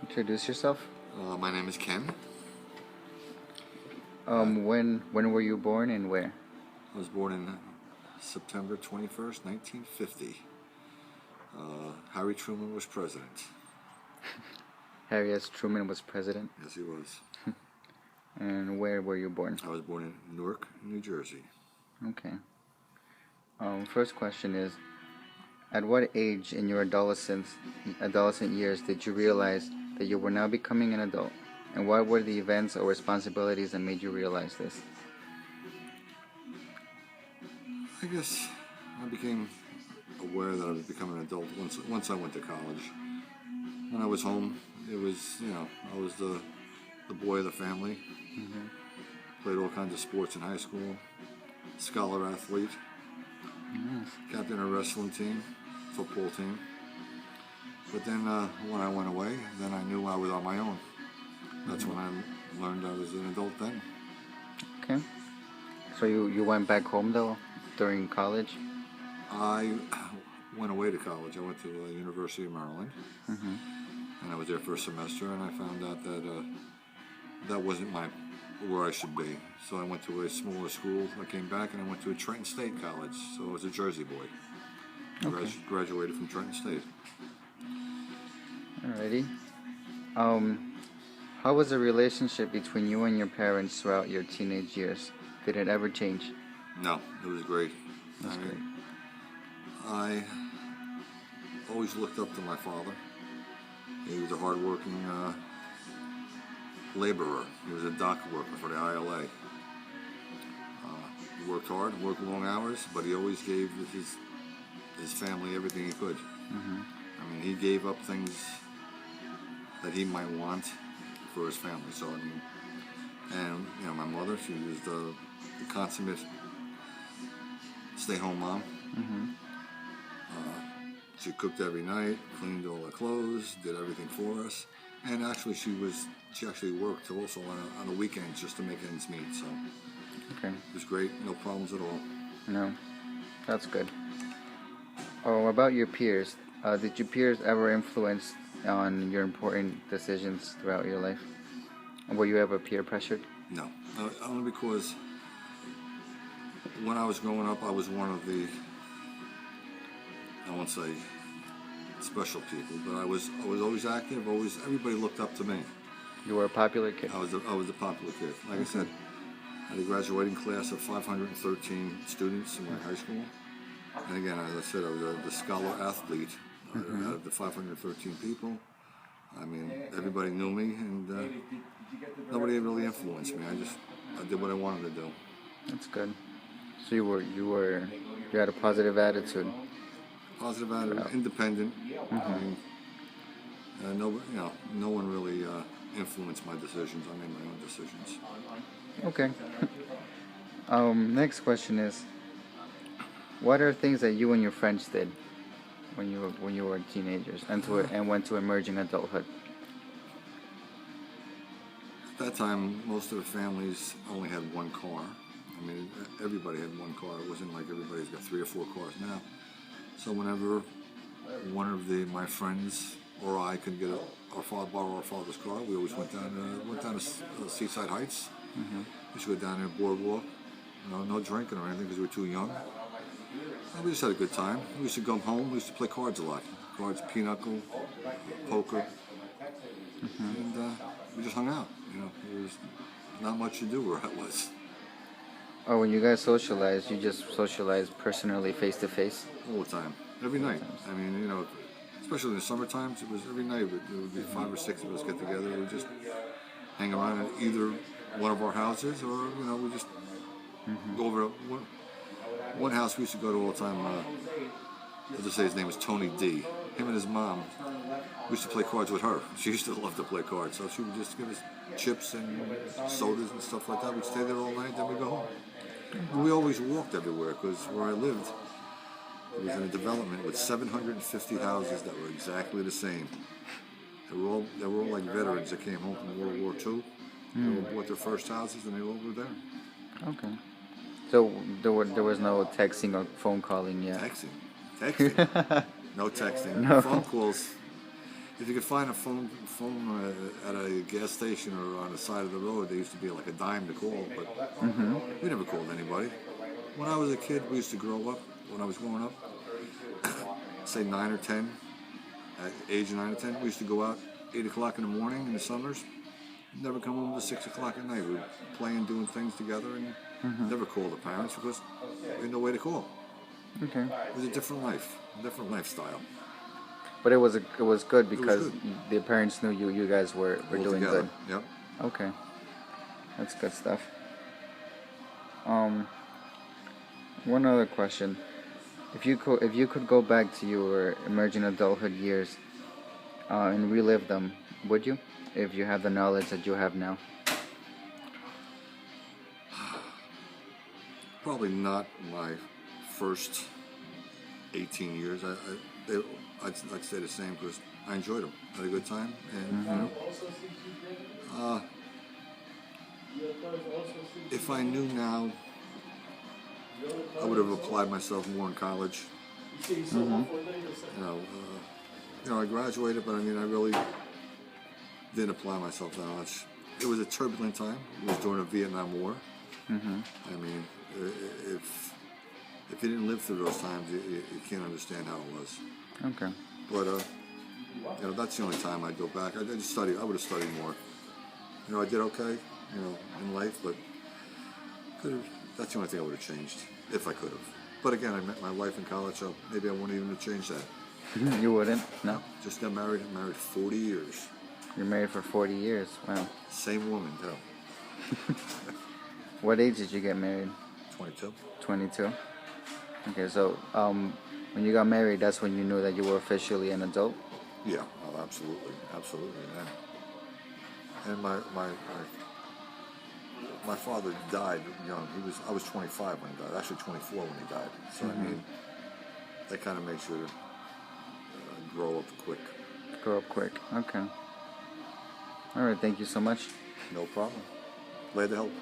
Introduce yourself. My name is Ken. When were you born and where? I was born in September 21st, 1950. Harry Truman was president. Harry S. Truman was president. Yes, he was. And where were you born? I was born in Newark, New Jersey. Okay. First question is, at what age in your adolescent years did you realize that you were now becoming an adult? And what were the events or responsibilities that made you realize this? I guess I became aware that I was becoming an adult once I went to college. When I was home, it was, I was the boy of the family. Mm-hmm. Played all kinds of sports in high school. Scholar athlete. Nice. Captain of a wrestling team, football team. But then when I went away, then I knew I was on my own. That's when I learned I was an adult then. Okay. So you went back home though during college? I went away to college. I went to the University of Maryland, Mm-hmm. and I was there for a semester, and I found out that that wasn't where I should be. So I went to a smaller school. I came back and I went to a Trenton State college. So I was a Jersey boy. Okay. Graduated from Trenton State. Alrighty. How was the relationship between you and your parents throughout your teenage years? Did it ever change? No, it was great. That's great. I always looked up to my father. He was a hardworking laborer. He was a dock worker for the ILA. He worked hard, worked long hours, but he always gave his family everything he could. Mm-hmm. I mean, he gave up things that he might want for his family. So, I mean, and my mother, she was the consummate stay-home mom. Mm-hmm. She cooked every night, cleaned all the clothes, did everything for us, and actually she actually worked also on the weekends just to make ends meet. So Okay. it was great, no problems at all. No, that's good. Oh, about your peers. Did your peers ever influence on your important decisions throughout your life? Were you ever peer pressured? No, only because when I was growing up, I was one of the, I won't say special people, but I was always active. Everybody looked up to me. You were a popular kid. I was a popular kid. Like I said, I had a graduating class of 513 students in my high school. And again, as I said, I was the scholar athlete out of the 513 people. I mean, everybody knew me, and nobody really influenced me. I did what I wanted to do. That's good. So you had a positive attitude. Positive attitude, independent. I mean, no one really influenced my decisions. I made my own decisions. Okay. Next question is, what are things that you and your friends did when you were teenagers and went to emerging adulthood? At that time, most of the families only had one car. I mean, everybody had one car. It wasn't like everybody's got 3 or 4 cars now. So whenever one of my friends or I could borrow our father's car, we always went down to Seaside Heights. Mm-hmm. We used to go down there, boardwalk. No drinking or anything because we were too young. And we just had a good time. We used to come home. We used to play cards a lot. Cards, pinochle, poker, and we just hung out. There was not much to do where I was. Oh, when you guys socialized, you just socialized personally, face to face? All the time, every night. I mean, especially in the summer times, it was every night. There would be 5 or 6 of us get together. We'd just hang around at either one of our houses, or we just go over to one house we used to go to all the time. I'll just say his name was Tony D. Him and his mom. We used to play cards with her. She used to love to play cards, so she would just give us chips and sodas and stuff like that. We'd stay there all night, then we'd go home. And we always walked everywhere because where I lived, it was in a development with 750 houses that were exactly the same. They were all like veterans that came home from World War II. They all bought their first houses and they all were there. Okay. So there was no texting or phone calling yet? Texting? No texting. No. Phone calls. if you could find a phone at a gas station or on the side of the road, they used to be like a dime to call, but we never called anybody. When I was a kid, we used to grow up. When I was growing up, say 9 or 10, at age 9 or 10, we used to go out 8 o'clock in the morning in the summers. Never come home till 6 o'clock at night. We were playing, doing things together, and never called the parents because we had no way to call. Okay. It was a different life, a different lifestyle. But it was good because good. the parents knew you guys were All doing together. good. Yep. Okay. That's good stuff. One other question. If you could go back to your emerging adulthood years and relive them, would you? If you have the knowledge that you have now? Probably not my first 18 years. I'd say the same because I enjoyed them. I had a good time, and if I knew now, I would have applied myself more in college. I graduated, but I mean, I really didn't apply myself that much. It was a turbulent time. It was during the Vietnam War. I mean, if you didn't live through those times, you can't understand how it was. Okay. But that's the only time I'd go back. I would have studied more. I did okay, in life, but that's the only thing I would have changed if I could have. But again, I met my wife in college, so maybe I wouldn't even have changed that. You wouldn't? No. Just got married. I'm married 40 years. You're married for 40 years. Wow. Same woman, too. What age did you get married? 22. 22. Okay, so when you got married, that's when you knew that you were officially an adult? Yeah, oh, absolutely, yeah. And my father died young. I was 25 when he died. Actually, 24 when he died. So I mean, that kind of makes you grow up quick. Grow up quick. Okay. All right. Thank you so much. No problem. Glad to help.